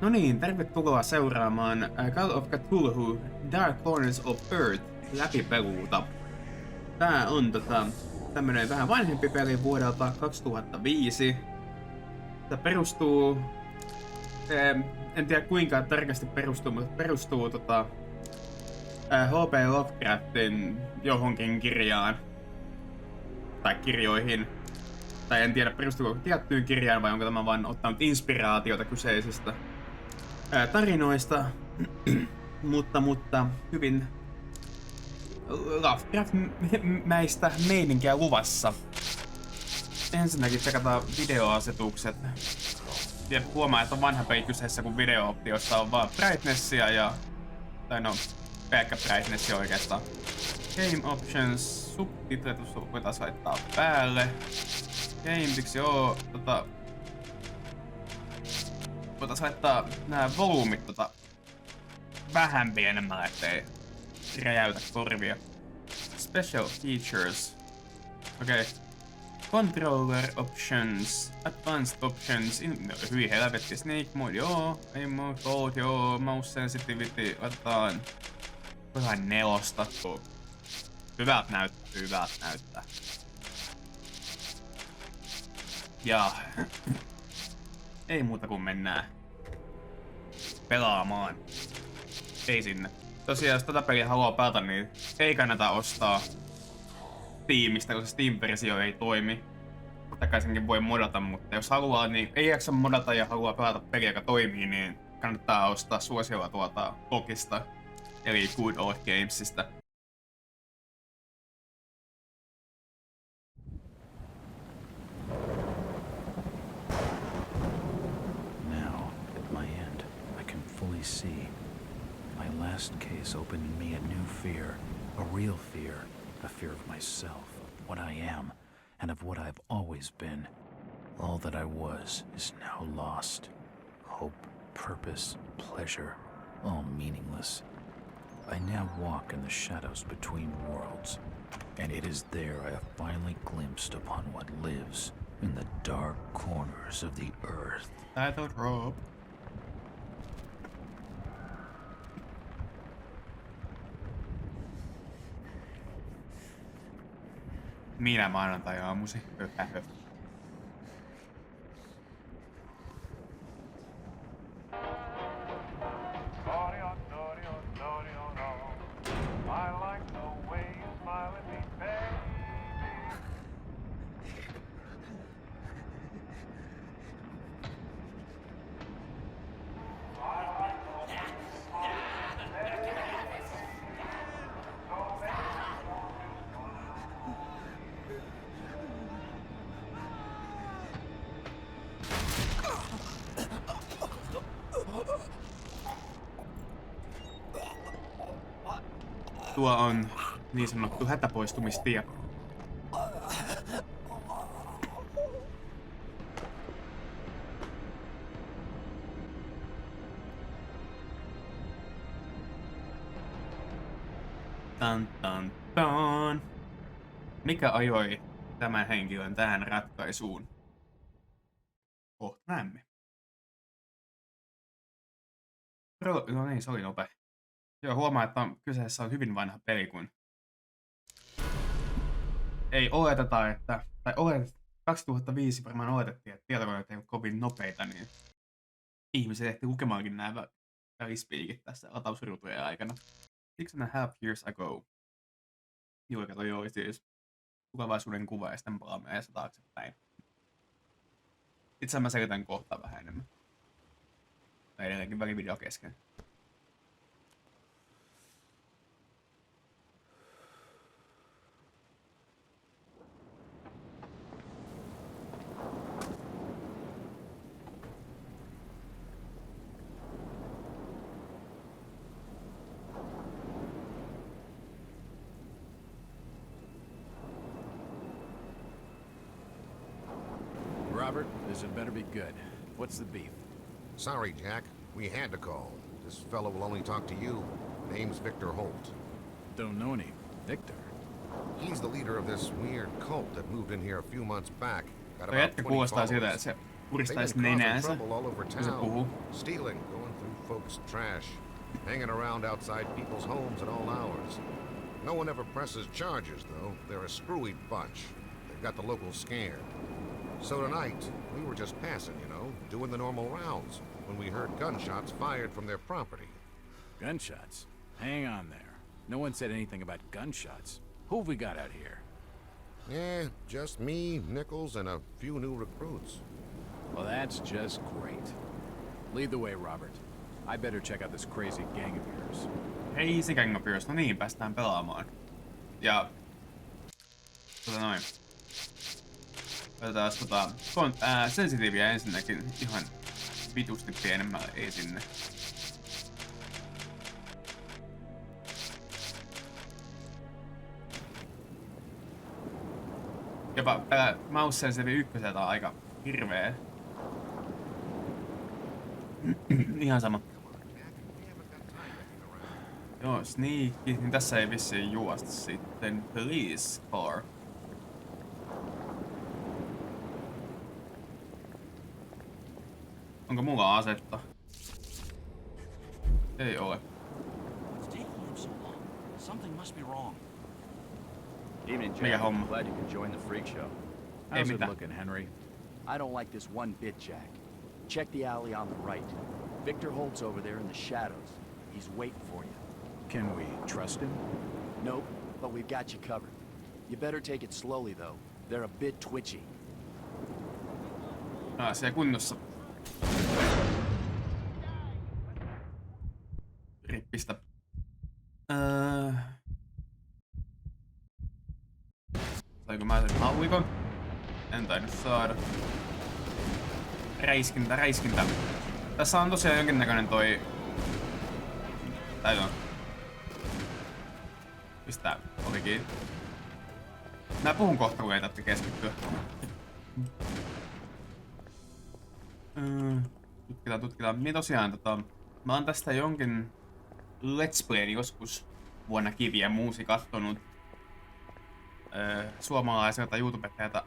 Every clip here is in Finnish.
No niin, tervetuloa seuraamaan Call of Cthulhu Dark Corners of Earth läpipeluuta. Tää on tämmönen vähän vanhempi peli vuodelta 2005. Tää perustuu, en tiedä kuinka tarkasti perustuu, mutta perustuu H.P. Lovecraftin johonkin kirjaan. Tai kirjoihin. Tai en tiedä perustuuko tiettyyn kirjaan vai onko tämä vain ottanut inspiraatiota kyseisistä tarinoista, mutta hyvin Lovecraft-mäistä meininkiä luvassa. Ensinnäkin tsekataan videoasetukset. Ja huomaa, että on vanha peli kyseessä, kun video-optiossa on vaan brightnessia tai no, pelkkä brightnessia oikeastaan. Game options, subtitletus voitaisiin laittaa päälle. Gameiksi joo, voitaisiin laittaa nää volyymit vähän pienemmällä, ettei räjäytä korvia. Special features. Okei. Controller options, advanced options, hyi helvetti, snake mode, joo, aim code, joo, mouse sensitivity, otetaan vähän 4. Hyvältä näyttää. Ja ei muuta kuin mennään pelaamaan. Ei sinne. Tosiaan jos tätä peliä haluaa pelata, niin ei kannata ostaa Steamista, koska Steam-versio ei toimi. Takaisinkin voi modata, mutta jos haluaa, niin ei jaksa modata ja haluaa pelata peliä, joka toimii, niin kannattaa ostaa suosiolla blogista, eli Good Old Gamesista. See, my last case opened in me a new fear, a real fear, a fear of myself, of what I am, and of what I've always been. All that I was is now lost. Hope, purpose, pleasure, all meaningless. I now walk in the shadows between worlds, and it is there I have finally glimpsed upon what lives in the dark corners of the earth. Title drop. Minä maanantai-aamusi. Tuo on niin sanottu hätäpoistumistie. Tan. Mikä ajoi tämän henkilön tähän ratkaisuun? Kohta näemme. No niin, se oli nopea. Joo, huomaa, että kyseessä on hyvin vanha peli, kun ei oleteta, että, tai 2005 varmaan oletettiin, että tietokoneet ei ole kovin nopeita, niin ihmiset ehti lukemaankin nämä välispiikit tässä latausruutujen aikana. 6.5 years ago. Joo, kato, joo, siis tulevaisuuden kuva ja sitten palaamme ajassa taaksepäin. Itse mä selitän kohtaa vähän enemmän. Tai edelleenkin välivideo kesken. Robert, this had better be good. What's the beef? Sorry, Jack. We had to call. This fellow will only talk to you. Name's Victor Holt. Don't know any Victor. He's the leader of this weird cult that moved in here a few months back. Got Tuo about jätkä 20 kuulostaa siltä, että followers. se Puristaisi been causing nenäänsä, trouble all over kun se town. puhuu. Stealing, going through folks' trash, hanging around outside people's homes at all hours. No one ever presses charges, though. They're a screwy bunch. They've got the locals scared. So tonight, we were just passing, you know, doing the normal rounds, when we heard gunshots fired from their property. Gunshots? Hang on there. No one said anything about gunshots. Who have we got out here? Yeah, just me, Nichols, and a few new recruits. Well, that's just great. Lead the way, Robert. I better check out this crazy gang of yours. Crazy Gang of Yours. No niin, päästään pelaamaan. Ja... noin. Otetaan sensitiiviä ensinnäkin ihan vitusti pienemmälle ei sinne. Jopa mouse sensitive ykköseltä on aika hirveä. Ihan sama. Joo, sneakki. Niin tässä ei vissiin juosta sitten. Police car. Onko mulla asetta? Ei ole. It's taking him so long. Something must be wrong. Evening, Mikä Jack. homma? Glad you could join the freak show. How's it mitään. looking, Henry? I don't like this one bit, Jack. Check the alley on the right. Victor Holt's over there in the shadows. He's waiting for you. Can we trust him? Nope, but we've got you covered. You better take it slowly, though. They're a bit twitchy. Se kunnossa. Rippistä. Saiko mä sen haulikon? En tainnut saada. Räiskintä. Tässä on tosiaan jonkinnäköinen toi... Tai on. Mistä olikin? Mä puhun kohta, kun ei tarvitse keskittyä. Tutkitaan. Niin tosiaan mä oon tästä jonkin Let's Playn joskus vuonna Kiviä muusi kattonut suomalaiselta YouTubettajalta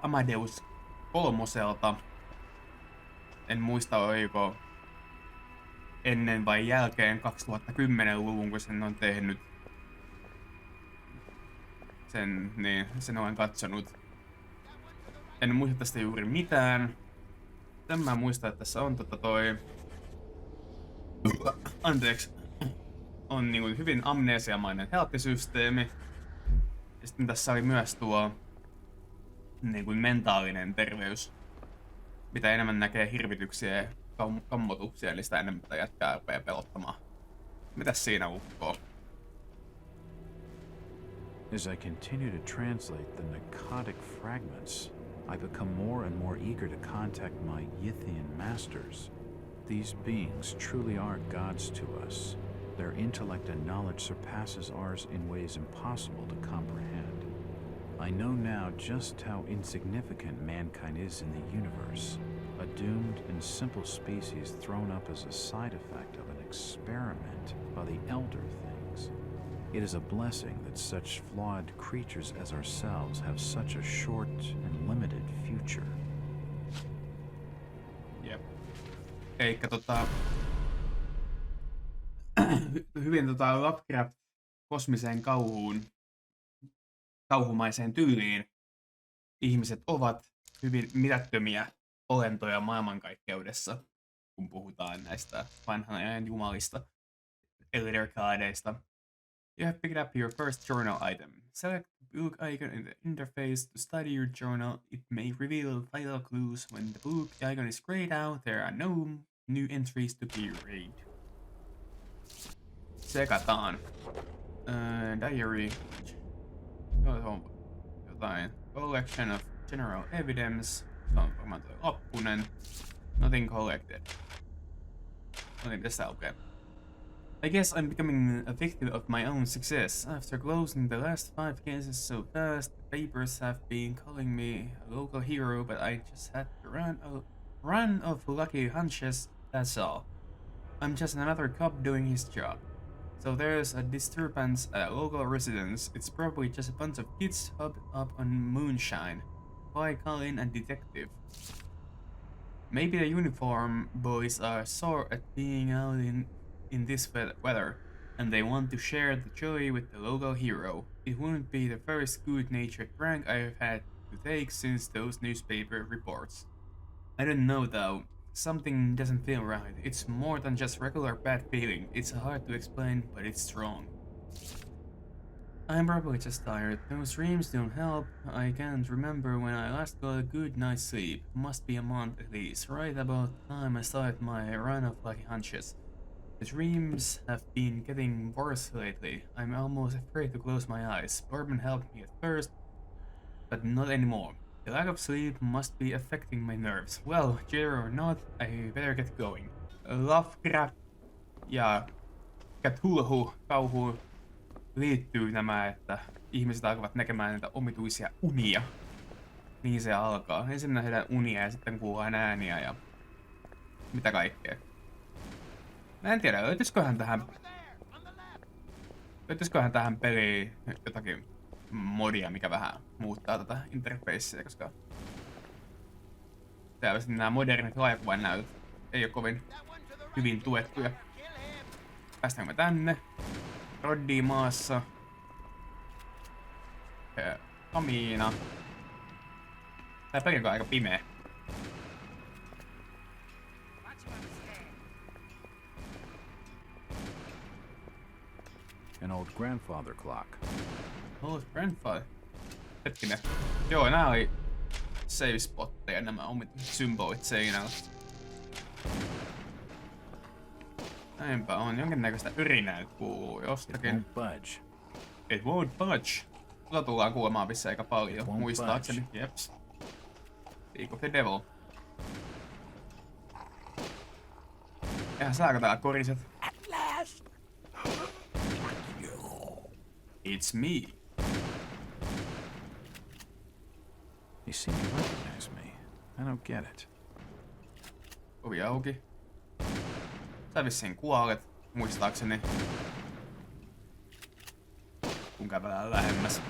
Amadeus kolmoselta. En muista oliko ennen vai jälkeen 2010-luvun, kun sen on tehnyt. Sen olen katsonut. En muista tästä juuri mitään. Mä muistan, että tässä on anteeksi. On niinku hyvin amnesiamainen helttisysteemi. Ja sitten tässä oli myös tuo niinku mentaalinen terveys. Mitä enemmän näkee hirvityksiä ja kammotuksia, niin sitä enemmän jätkää rupeaa pelottamaan. Mitäs siinä ukkoo? As I continue to translate the narcotic fragments, I become more and more eager to contact my Yithian masters. These beings truly are gods to us. Their intellect and knowledge surpasses ours in ways impossible to comprehend. I know now just how insignificant mankind is in the universe, a doomed and simple species thrown up as a side effect of an experiment by the elder things. It is a blessing that such flawed creatures as ourselves have such a short and limited future. Jep. Eikkä hyvin Lovecraft kosmiseen kauhumaiseen tyyliin ihmiset ovat hyvin mitättömiä olentoja maailmankaikkeudessa, kun puhutaan näistä vanhan ajan jumalista, elder godeista. You have picked up your first journal item. Select the book icon in the interface to study your journal. It may reveal vital clues. When the book icon is grayed out, there are no new entries to be read. Sekataan. Diary. Jotain. Collection of general evidence. Se on varmaan toi loppunen. Nothing collected. No niin, tässä lukee. I guess I'm becoming a victim of my own success. After closing the last 5 cases so fast, the papers have been calling me a local hero, but I just had to run of lucky hunches, that's all. I'm just another cop doing his job. So there's a disturbance at a local residence. It's probably just a bunch of kids hopped up on moonshine. Why call in a detective? Maybe the uniform boys are sore at being out in this weather, and they want to share the joy with the local hero. It wouldn't be the first good-natured prank I've had to take since those newspaper reports. I don't know though. Something doesn't feel right. It's more than just regular bad feeling. It's hard to explain, but it's strong. I'm probably just tired. Those dreams don't help. I can't remember when I last got a good night's sleep. Must be a month at least. Right about the time I started my run of lucky hunches. The dreams have been getting worse lately. I'm almost afraid to close my eyes. Bourbon helped me at first, but not anymore. The lack of sleep must be affecting my nerves. Well, jitter or not, I better get going. Lovecraft ja Cthulhu kauhuun liittyy nämä, että ihmiset alkavat näkemään näitä omituisia unia. Niin se alkaa. Ensin nähdään unia ja sitten kuullaan ääniä ja mitä kaikkea. Mä en tiedä, löytyisiköhän tähän peliin jotakin modia, mikä vähän muuttaa tätä interfacea, koska selvästi nämä modernit laajakuvan näytöt ei ole kovin hyvin tuettuja. Päästäänkö me tänne? Roddi maassa. Kamiina. Tää peli on aika pimeä. An old grandfather clock. Old grandfather. Hetkinen. Joo, nää oli save spotteja, nämä omituiset symbolit seinällä. Näinpä on, jonkinnäköistä yrinää kuuluu jostakin. Won't budge. It won't budge. Tota tullaan kuulemaan missä aika paljon, Won't muistaakseni. Jeps. League of the Devil. Eihän saako täällä koriset? At last! It's me. You seem to recognize me. I don't get it. Ovi auki. Sä vissiin kuolet, muistaakseni. Kun kävelään lähemmäs.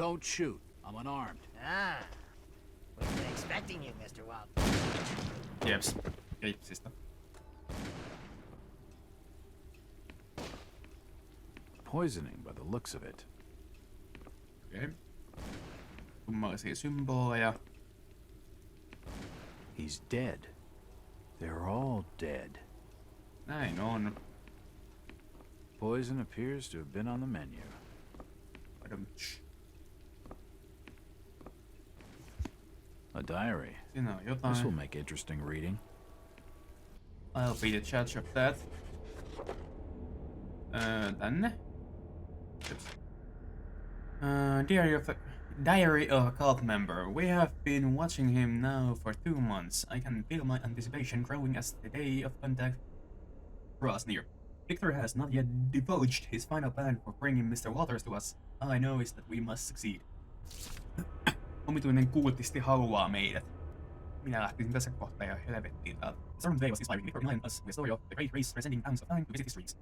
Don't shoot. I'm unarmed. Ah, we've been expecting you, Mr. Walt. Jeps. Ripsistä. Poisoning by the looks of it. Okei. Kummallisia symboleja. He's dead. They're all dead. Näin on. Poison appears to have been on the menu. A diary. Siinä on This will jotain. make interesting reading. I'll be the judge of that. Tänne. Jeps. Diary of a cult member. We have been watching him now for 2 months. I can feel my anticipation growing as the day of contact draws near. Victor has not yet divulged his final plan for bringing Mr. Walters to us. All I know is that we must succeed. Omituinen kultisti haluaa meidät. Minä lähtisin tässä kohtaa ja helvettiin täältä. The sermon today was inspiring me for reminding us of the story of the great race transcending bounds of time to visit the streets.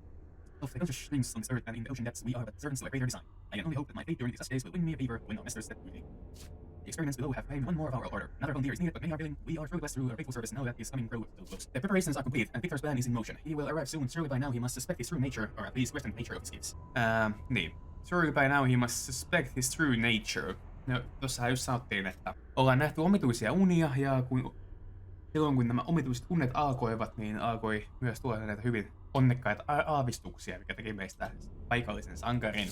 Of the countless things on this earth and in the ocean depths, we are but servants of a greater design. I can only hope that my fate during these such days will win me a favor when our masters step through me. The experiments below have claimed one more of our order. Another volunteer is needed, but many are willing. We are truly blessed through our faithful service now that he is coming through so close. The preparations are complete, and Victor's plan is in motion. He will arrive soon. Surely by now he must suspect his true nature, or at least question the nature of his gifts. Niin. Surely by now he must suspect his true nature. No, tossahan just sanottiin, että ollaan nähty omituisia unia, ja silloin kun nämä omituiset unet alkoivat, niin alkoi myös tuoda näitä hyvin onnekkaita aavistuksia, mikä teki meistä paikallisen sankarin.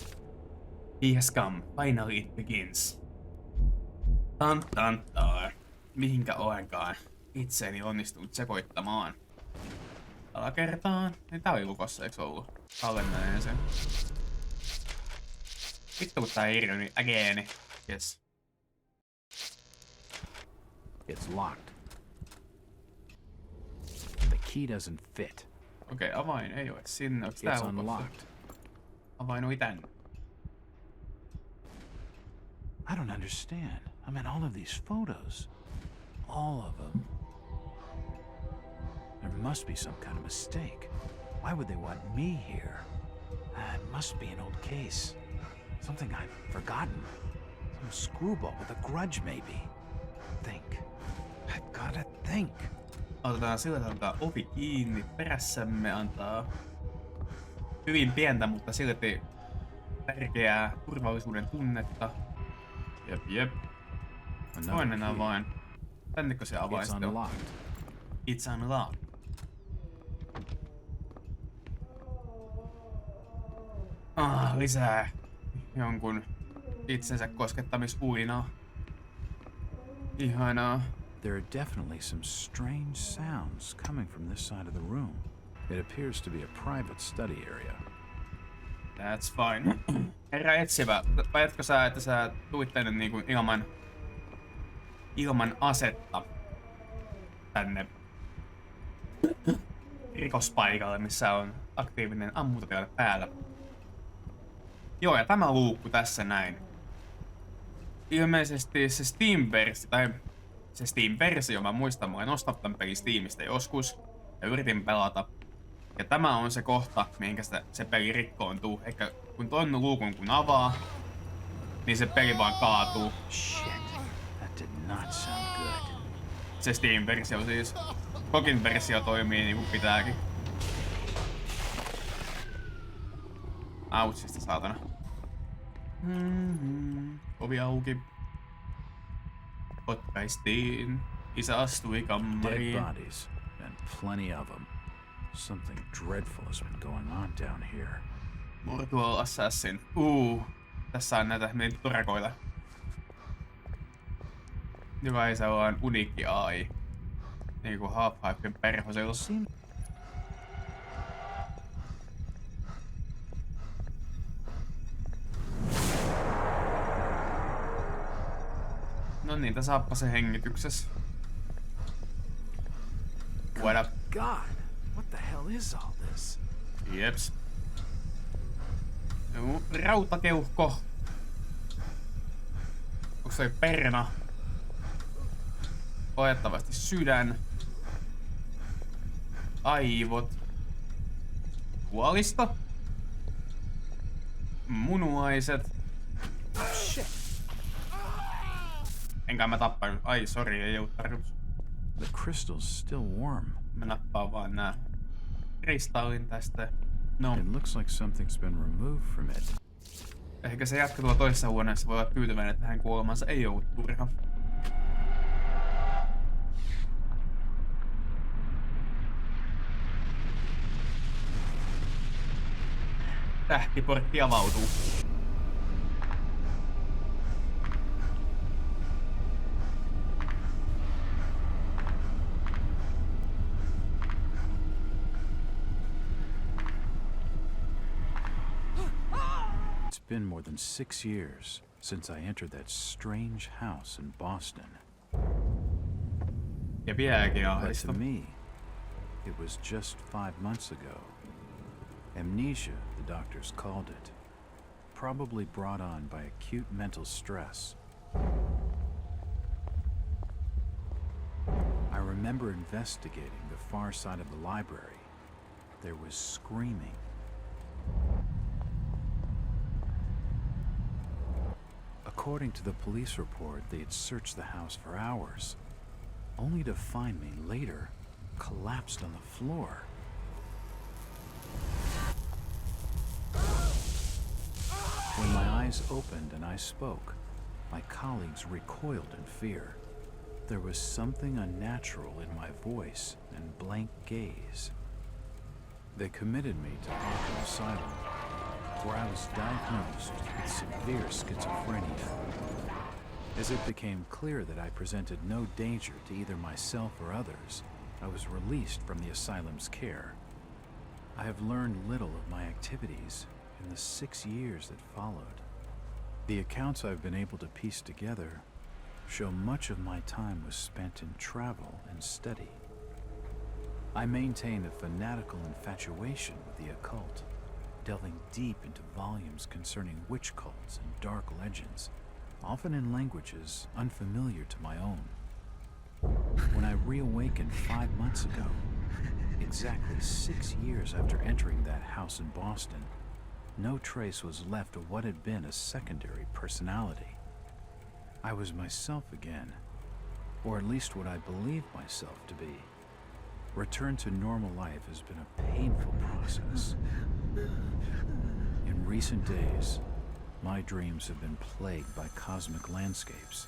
He has come. Finally it begins. Tan tan tan. Mihinkä olenkaan itseäni onnistunut sekoittamaan. Alakertaan. Niin tää oli lukossa, eiks ollut? Tallennainen sen. Vittu kun tää irroni ägeeni. Yes. It's locked. The key doesn't fit. Okei, avain ei ole sinne. Onks tää It's lukossa? unlocked. Avain oli tänne. I don't understand. I mean, all of these photos. All of them. There must be some kind of mistake. Why would they want me here? It must be an old case. Something I've forgotten. Some screwball with a grudge, maybe. gotta think. Otetaan sillä tavalla ovi kiinni. Perässämme antaa hyvin pientä, mutta silti tärkeää turvallisuuden tunnetta. Jep. Toinen avain. Tännekö se avain It's sitten on? unlocked. It's unlocked. Lisää jonkun itsensä koskettamisuinaa. Ihanaa. There are definitely some strange sounds coming from this side of the room. It appears to be a private study area. That's fine. Herra etsivä, väitkö sä, että sä tuit tänne niinku ilman asetta tänne rikospaikalle, missä on aktiivinen ammuntatilanne päällä? Joo, ja tämä luukku tässä näin. Ilmeisesti se Steam-versio, mä muistan, mä olen ostanut tämän pelin Steamista joskus ja yritin pelata. Ja tämä on se kohta, mihinkä se peli rikkoontuu. Eikä kun ton luukun kun avaa, niin se peli vaan kaatuu. Shit, that did not sound good. Se Steam-versio siis. Kogin versio toimii niin kuin pitääkin. Autsista saatana. Ovi auki. Potkaistiin. Isä astui Dead kammariin. bodies, and plenty of them. Something dreadful has been going on down here. Mortual Assassin. Tässä on näitä torakoita. Jokaisella on uniikki AI. Niinku Half-Lifen perhosella. No niin, tässä saappa se hengityksessä. What up? God, what the hell is all this? Jeps. Joo, rautakeuhko. Onks toi perna? Olettavasti sydän. Aivot. Kuolisto. Munuaiset. Enkä mä tappanut. Ai, sori, ei oo tarkoitus. The crystal's still warm. Mä nappaan vaan nää kristallin tästä. No, It looks like something's been removed from it. ehkä se jätkä tuolla toisessa huoneessa voi olla tyytyväinen, että hänen kuolemansa ei ollut turha. Tähtiportti avautuu. It's been more than 6 years since I entered that strange house in Boston. Ja vieläkin But ahdistu. to me, it was just 5 months ago. Amnesia, the doctors called it. Probably brought on by acute mental stress. I remember investigating the far side of the library. There was screaming. According to the police report, they had searched the house for hours, only to find me later collapsed on the floor. When my eyes opened and I spoke, my colleagues recoiled in fear. There was something unnatural in my voice and blank gaze. They committed me to Arkham Asylum, where I was diagnosed with severe schizophrenia. As it became clear that I presented no danger to either myself or others, I was released from the asylum's care. I have learned little of my activities in the 6 years that followed. The accounts I've been able to piece together show much of my time was spent in travel and study. I maintain a fanatical infatuation with the occult, delving deep into volumes concerning witch cults and dark legends, often in languages unfamiliar to my own. When I reawakened 5 months ago, exactly 6 years after entering that house in Boston, no trace was left of what had been a secondary personality. I was myself again, or at least what I believe myself to be. Return to normal life has been a painful process. In recent days, my dreams have been plagued by cosmic landscapes,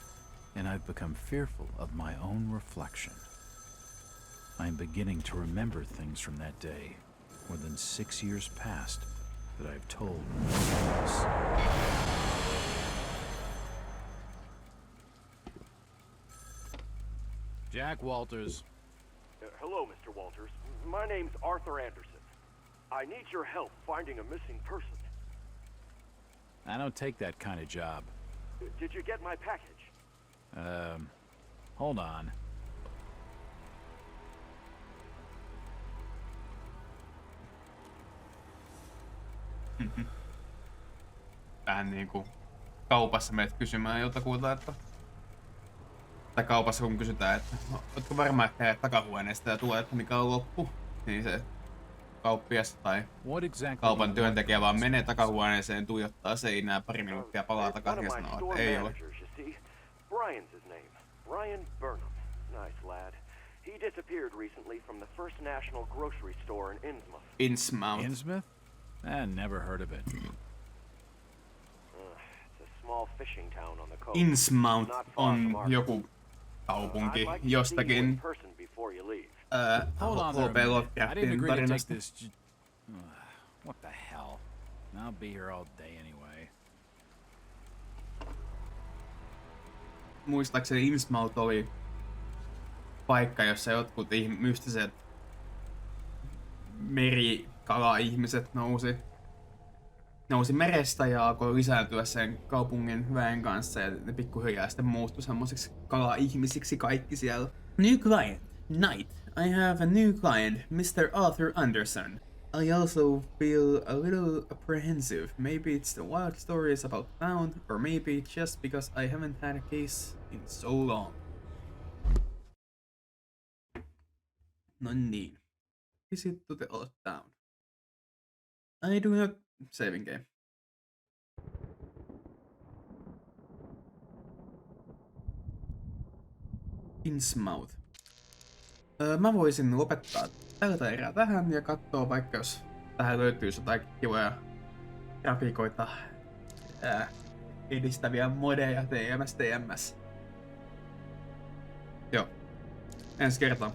and I've become fearful of my own reflection. I'm beginning to remember things from that day, more than 6 years past, that I've told no one else. Jack Walters. Hello, Mr. Walters. My name's Arthur Anderson. I need your help finding a missing person. I don't take that kind of job. Did you get my package? Hold on. Vähän niinku kaupassa menet kysymään jotakuta, että... Tai kaupassa kun kysytään, että ootko varma, että jäät takahuoneesta ja tulee, että mikä on loppu, niin se kauppias tai kaupan työntekijä vaan menee takahuoneeseen, tuijottaa seinää pari minuuttia, palaa takaisin ja sanoo, että ei ole. Brian's his name. Brian Burnham. Nice lad. He disappeared recently from the First National Grocery Store in Innsmouth. Innsmouth. Innsmouth? Never heard of it. It's a small fishing town on the coast. Innsmouth on joku kaupunki jostakin Hold on H.P. there. I didn't Lovecraftin agree to take tarinasta. this. What the hell? I'll be here all day anyway. Muistaakseni Innsmouth oli paikka, jossa jotkut mystiset merikala-ihmiset nousi merestä ja alkoi lisääntyä sen kaupungin väen kanssa ja ne pikkuhiljaa sitten muuttui semmosiksi kala-ihmisiksi kaikki siellä. New client, Knight. I have a new client, Mr. Arthur Anderson. I also feel a little apprehensive. Maybe it's the wild stories about town, or maybe just because I haven't had a case in so long. No niin. Visit to the old town. I do not... Saving game. Innsmouth. Mä voisin lopettaa tältä erää tähän ja katsoa vaikka jos tähän löytyy jotain kivoja grafiikoita edistäviä modeja TMS. Joo. Ensi kertaa.